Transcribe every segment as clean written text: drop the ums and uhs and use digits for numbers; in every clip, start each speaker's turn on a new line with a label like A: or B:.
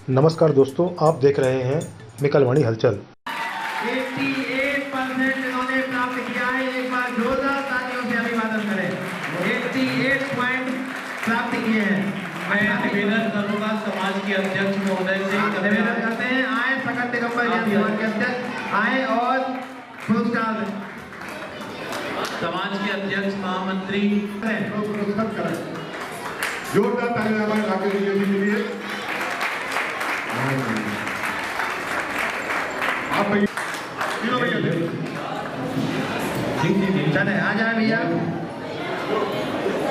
A: नमस्कार दोस्तों, आप देख रहे हैं मिकलवाणी हलचल।
B: 88% इन्होंने प्राप्त किया है। एक बार जोरदार तालियों से अभिवादन करें। 88 पॉइंट प्राप्त किए हैं।
C: मैं निवेदन करूंगा समाज के अध्यक्ष महोदय से
B: निवेदन करते हैं, आए सकल दिगंबर जैन समाज के अध्यक्ष आए और पुरस्कार
C: समाज के अध्यक्ष महामंत्री
D: पुरस्कृत करें। जोरदार तालियां हमारे इलाके के लिए। आप तीनों भैया
B: चले आ जाए भैया।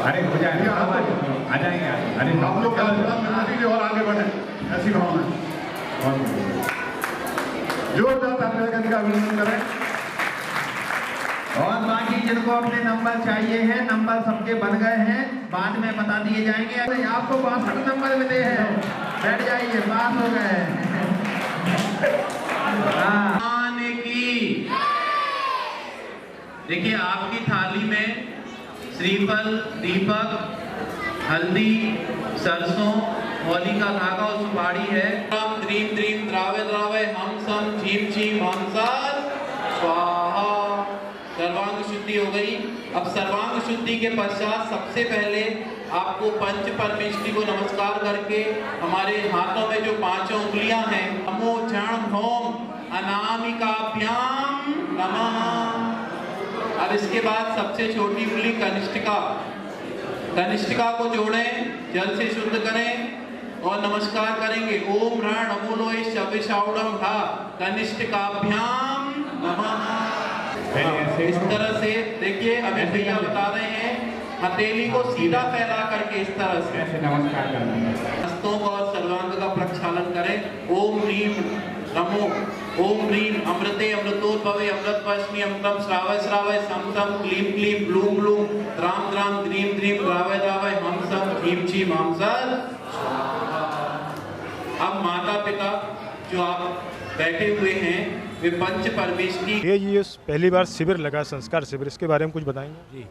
D: अरे हो जाएगा, आ जाएंगे। अरे आप लोग और आगे बढ़े, ऐसी भावना। जोरदार तालियां का अभिनंदन करें।
B: और बाकी जिनको अपने नंबर चाहिए हैं, नंबर सबके बन गए हैं, बाद में बता दिए जाएंगे। आपको 62 नंबर मिले हैं, बैठ जाइए, पास हो गए हैं।
C: देखिए, आपकी थाली में श्रीफल, दीपक, हल्दी, सरसों, होली का धागा और सुपारी है। द्रीम द्रीम द्रावे द्रावे हम सम झीम झीम हमसर स्वाहा। सर्वांग शुद्धि हो गई। अब सर्वांग शुद्धि के पश्चात सबसे पहले आपको पंच परमेष्टि को नमस्कार करके हमारे हाथों में जो 5 उंगलियां हैं, नमो क्षण होम अनामिकाभ्याम नमः। अब इसके बाद सबसे छोटी उंगली कनिष्ठिका को जोड़ें, जल से शुद्ध करें और नमस्कार करेंगे। ओम रण अमूलोय शविषाउडम भा कनिष्ठिकाभ्याम नमः। इस तरह से देखिए, हमें भैया बता रहे हैं, हथेली को सीधा फैला करके इस तरह से
D: ऐसे नमस्कार करना।
C: हस्तों और सर्वांग का प्रक्षालन करें। ओम ह्रीम नमो, ओम ह्रीम अमृते अमृतोद्भवे अमृतवर्षिणी अमृतम श्रावय श्रावय सम सम क्लीम क्लीम ब्लूम ब्लूम द्राम द्राम द्रीम द्रीम द्रावय द्रावय हम सम झीम झीम हम सर। अब माता पिता जो आप बैठे हुए हैं, वे पंच परमेष्टि।
A: ये पहली बार शिविर लगा, संस्कार शिविर, इसके बारे में कुछ बताएंगे?
E: जी,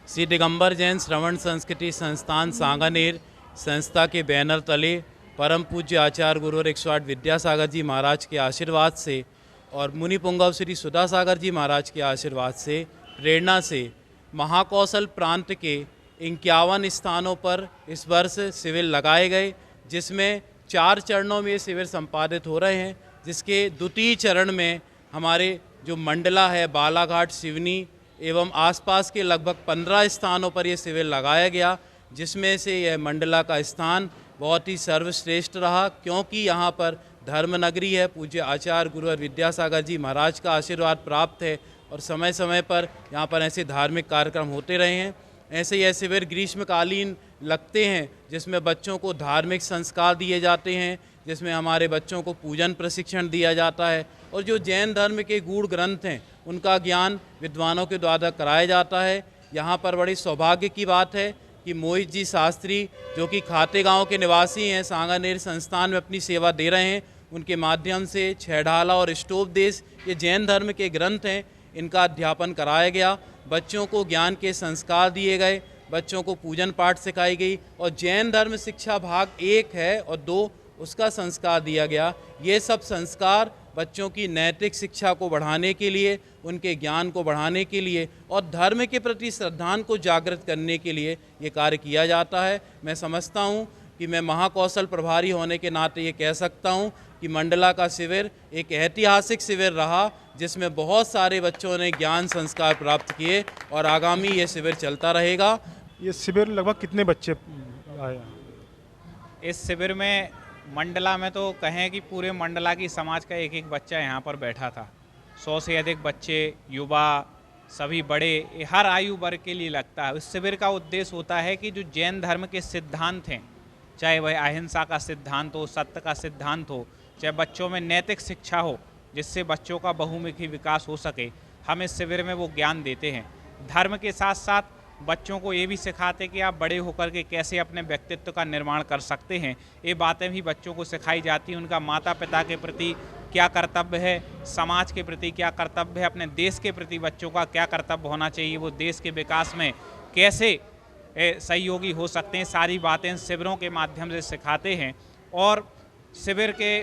E: श्री दिगंबर जैन श्रवण संस्कृति संस्थान सांगानेर संस्था के बैनर तले परम पूज्य आचार्य गुरुवर 108 विद्यासागर जी महाराज के आशीर्वाद से और मुनि पुंगव श्री सुधा सागर जी महाराज के आशीर्वाद से, प्रेरणा से महाकौशल प्रांत के 51 स्थानों पर इस वर्ष शिविर लगाए गए, जिसमें 4 चरणों में ये शिविर संपादित हो रहे हैं। जिसके द्वितीय चरण में हमारे जो मंडला है, बालाघाट, सिवनी एवं आसपास के लगभग 15 स्थानों पर यह शिविर लगाया गया, जिसमें से यह मंडला का स्थान बहुत ही सर्वश्रेष्ठ रहा, क्योंकि यहाँ पर धर्मनगरी है, पूज्य आचार्य गुरुवर विद्यासागर जी महाराज का आशीर्वाद प्राप्त है और समय समय पर यहाँ पर ऐसे धार्मिक कार्यक्रम होते रहे हैं। ऐसे यह शिविर ग्रीष्मकालीन लगते हैं, जिसमें बच्चों को धार्मिक संस्कार दिए जाते हैं, जिसमें हमारे बच्चों को पूजन प्रशिक्षण दिया जाता है और जो जैन धर्म के गूढ़ ग्रंथ हैं उनका ज्ञान विद्वानों के द्वारा कराया जाता है। यहाँ पर बड़ी सौभाग्य की बात है कि मोहित जी शास्त्री, जो कि खाते गांव के निवासी हैं, सांगानेर संस्थान में अपनी सेवा दे रहे हैं। उनके माध्यम से छेढ़ाला और स्टोपदेश, ये जैन धर्म के ग्रंथ हैं, इनका अध्यापन कराया गया। बच्चों को ज्ञान के संस्कार दिए गए, बच्चों को पूजन पाठ सिखाई गई और जैन धर्म शिक्षा भाग 1 है और 2 उसका संस्कार दिया गया। ये सब संस्कार बच्चों की नैतिक शिक्षा को बढ़ाने के लिए, उनके ज्ञान को बढ़ाने के लिए और धर्म के प्रति श्रद्धा को जागृत करने के लिए ये कार्य किया जाता है। मैं समझता हूँ कि मैं महाकौशल प्रभारी होने के नाते ये कह सकता हूँ कि मंडला का शिविर एक ऐतिहासिक शिविर रहा, जिसमें बहुत सारे बच्चों ने ज्ञान संस्कार प्राप्त किए और आगामी ये शिविर चलता रहेगा।
A: ये शिविर लगभग कितने बच्चे आए?
F: इस शिविर में मंडला में तो कहें कि पूरे मंडला की समाज का एक एक बच्चा यहाँ पर बैठा था। 100 से अधिक बच्चे, युवा, सभी बड़े, हर आयु वर्ग के लिए लगता है। इस शिविर का उद्देश्य होता है कि जो जैन धर्म के सिद्धांत हैं, चाहे वह अहिंसा का सिद्धांत हो, सत्य का सिद्धांत हो, चाहे बच्चों में नैतिक शिक्षा हो, जिससे बच्चों का बहुमुखी विकास हो सके, हम इस शिविर में वो ज्ञान देते हैं। धर्म के साथ साथ बच्चों को ये भी सिखाते कि आप बड़े होकर के कैसे अपने व्यक्तित्व का निर्माण कर सकते हैं। ये बातें भी बच्चों को सिखाई जाती हैं। उनका माता पिता के प्रति क्या कर्तव्य है, समाज के प्रति क्या कर्तव्य है, अपने देश के प्रति बच्चों का क्या कर्तव्य होना चाहिए, वो देश के विकास में कैसे सहयोगी हो सकते हैं, सारी बातें शिविरों के माध्यम से सिखाते हैं। और शिविर के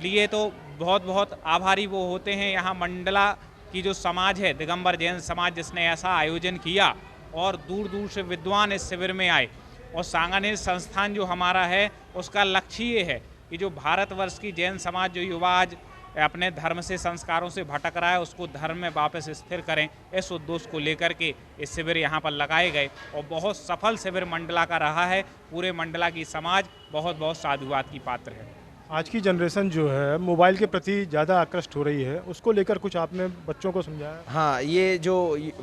F: लिए तो बहुत बहुत आभारी वो होते हैं यहाँ मंडला की जो समाज है, दिगंबर जैन समाज, जिसने ऐसा आयोजन किया और दूर दूर से विद्वान इस शिविर में आए। और सांगानेर संस्थान जो हमारा है उसका लक्ष्य ये है कि जो भारतवर्ष की जैन समाज, जो युवा आज अपने धर्म से, संस्कारों से भटक रहा है, उसको धर्म में वापस स्थिर करें। इस उद्देश्य को लेकर के इस शिविर यहाँ पर लगाए गए और बहुत सफल शिविर मंडला का रहा है। पूरे मंडला की समाज बहुत बहुत साधुवाद की पात्र है।
A: आज की जनरेशन जो है मोबाइल के प्रति ज़्यादा आकृष्ट हो रही है, उसको लेकर कुछ आपने बच्चों को समझाया?
G: हाँ, ये जो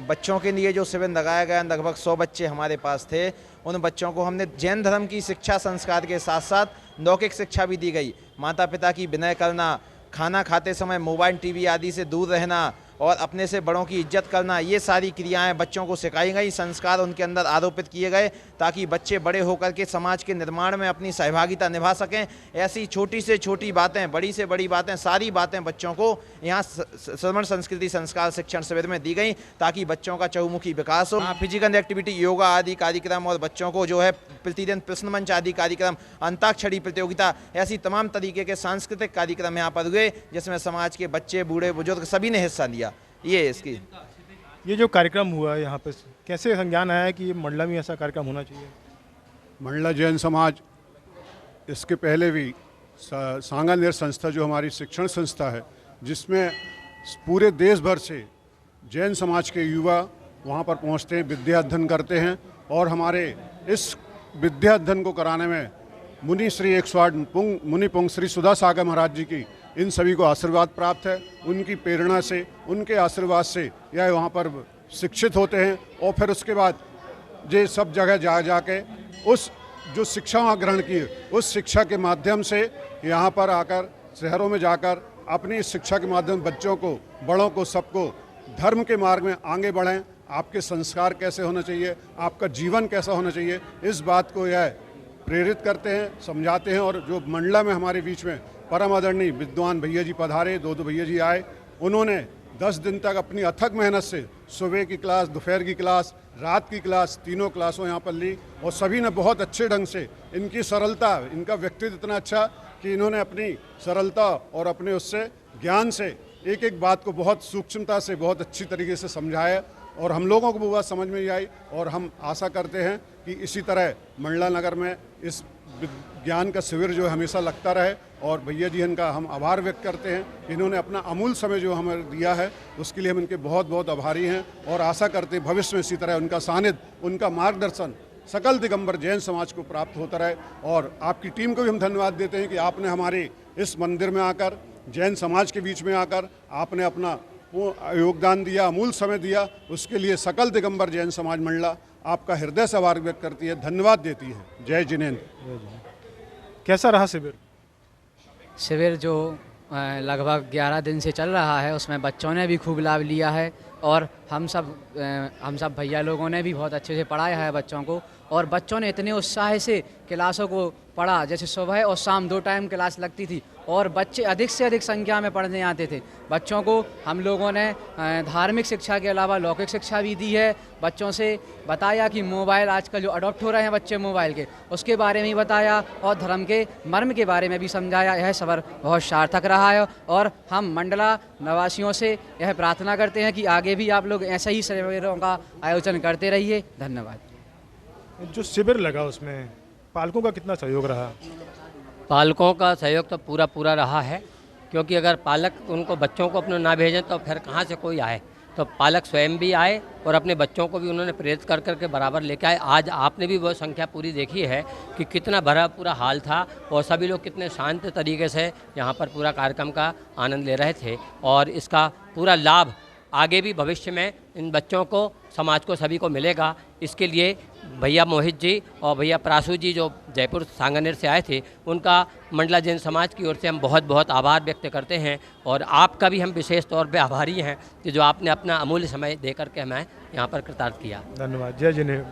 G: बच्चों के लिए जो शिविर लगाया गया, लगभग 100 बच्चे हमारे पास थे। उन बच्चों को हमने जैन धर्म की शिक्षा संस्कार के साथ साथ लौकिक शिक्षा भी दी गई। माता पिता की विनय करना, खाना खाते समय मोबाइल टीवी आदि से दूर रहना और अपने से बड़ों की इज्जत करना, ये सारी क्रियाएं बच्चों को सिखाई गई, संस्कार उनके अंदर आरोपित किए गए ताकि बच्चे बड़े होकर के समाज के निर्माण में अपनी सहभागिता निभा सकें। ऐसी छोटी से छोटी बातें, बड़ी से बड़ी बातें, सारी बातें बच्चों को यहाँ श्रवण संस्कृति संस्कार शिक्षण शिविर में दी गई ताकि बच्चों का चहुमुखी विकास हो। फिजिकल एक्टिविटी, योगा आदि कार्यक्रम और बच्चों को जो है प्रतिदिन प्रश्न मंच आदि कार्यक्रम, अंताक्षरी प्रतियोगिता, ऐसी तमाम तरीके के सांस्कृतिक कार्यक्रम यहाँ पर हुए जिसमें समाज के बच्चे, बूढ़े, बुजुर्ग सभी ने हिस्सा लिया। ये जो कार्यक्रम हुआ यहाँ पे कैसे संज्ञान आया कि ये मंडला में ऐसा कार्यक्रम होना चाहिए?
D: मंडला जैन समाज इसके पहले भी सांगानेर संस्था जो हमारी शिक्षण संस्था है, जिसमें पूरे देश भर से जैन समाज के युवा वहाँ पर पहुँचते हैं, विद्या अध्ययन करते हैं और हमारे इस विद्या अध्ययन को कराने में मुनि श्री 108 मुनि पुंग श्री सुधा सागर महाराज जी की इन सभी को आशीर्वाद प्राप्त है। उनकी प्रेरणा से, उनके आशीर्वाद से यह वहाँ पर शिक्षित होते हैं और फिर उसके बाद ये सब जगह जाके उस जो शिक्षा वहाँ ग्रहण की, उस शिक्षा के माध्यम से यहाँ पर आकर शहरों में जाकर अपनी इस शिक्षा के माध्यम बच्चों को, बड़ों को, सबको धर्म के मार्ग में आगे बढ़ें। आपके संस्कार कैसे होना चाहिए, आपका जीवन कैसा होना चाहिए, इस बात को यह प्रेरित करते हैं, समझाते हैं। और जो मंडला में हमारे बीच में परम आदरणीय विद्वान भैया जी पधारे, दो भैया जी आए, उन्होंने 10 दिन तक अपनी अथक मेहनत से सुबह की क्लास, दोपहर की क्लास, रात की क्लास, तीनों क्लासों यहाँ पर ली और सभी ने बहुत अच्छे ढंग से, इनकी सरलता, इनका व्यक्तित्व इतना अच्छा कि इन्होंने अपनी सरलता और अपने उससे ज्ञान से एक एक बात को बहुत सूक्ष्मता से, बहुत अच्छी तरीके से समझाया और हम लोगों को वो बात समझ में आई। और हम आशा करते हैं कि इसी तरह मंडला नगर में इस ज्ञान का शिविर जो हमेशा लगता रहे और भैया जी इनका हम आभार व्यक्त करते हैं। इन्होंने अपना अमूल्य समय जो हमें दिया है उसके लिए हम इनके बहुत बहुत आभारी हैं और आशा करते हैं भविष्य में इसी तरह उनका सानिध्य, उनका मार्गदर्शन सकल दिगंबर जैन समाज को प्राप्त होता रहे। और आपकी टीम को भी हम धन्यवाद देते हैं कि आपने हमारे इस मंदिर में आकर, जैन समाज के बीच में आकर आपने अपना योगदान दिया, अमूल्य समय दिया। उसके लिए सकल दिगंबर जैन समाज मंडला आपका हृदय से आभार व्यक्त करती है, धन्यवाद देती है। जय जिनेन्द्र।
A: कैसा रहा शिविर?
H: शिविर जो लगभग 11 दिन से चल रहा है उसमें बच्चों ने भी खूब लाभ लिया है और हम सब भैया लोगों ने भी बहुत अच्छे से पढ़ाया है बच्चों को। और बच्चों ने इतने उत्साह से क्लासों को पढ़ा, जैसे सुबह और शाम 2 टाइम क्लास लगती थी और बच्चे अधिक से अधिक संख्या में पढ़ने आते थे। बच्चों को हम लोगों ने धार्मिक शिक्षा के अलावा लौकिक शिक्षा भी दी है। बच्चों से बताया कि मोबाइल आजकल जो अडॉप्ट हो रहे हैं बच्चे मोबाइल के, उसके बारे में भी बताया और धर्म के मर्म के बारे में भी समझाया। यह सफ़र बहुत सार्थक रहा है और हम मंडला निवासियों से यह प्रार्थना करते हैं कि आगे भी आप लोग ऐसे ही शिविरों का आयोजन करते रहिए। धन्यवाद।
A: जो शिविर लगा उसमें पालकों का कितना सहयोग रहा?
I: पालकों का सहयोग तो पूरा रहा है, क्योंकि अगर पालक उनको बच्चों को अपने ना भेजें तो फिर कहाँ से कोई आए। तो पालक स्वयं भी आए और अपने बच्चों को भी उन्होंने प्रेरित कर करके बराबर लेके आए। आज आपने भी वो संख्या पूरी देखी है कि कितना भरा पूरा हाल था और सभी लोग कितने शांत तरीके से यहाँ पर पूरा कार्यक्रम का आनंद ले रहे थे। और इसका पूरा लाभ आगे भी भविष्य में इन बच्चों को, समाज को, सभी को मिलेगा। इसके लिए भैया मोहित जी और भैया प्रासू जी जो जयपुर सांगानेर से आए थे, उनका मंडला जैन समाज की ओर से हम बहुत बहुत आभार व्यक्त करते हैं। और आपका भी हम विशेष तौर पे आभारी हैं कि जो आपने अपना अमूल्य समय दे करके हमें यहाँ पर कृतार्थ किया।
A: धन्यवाद। जय जिनेन्द्र।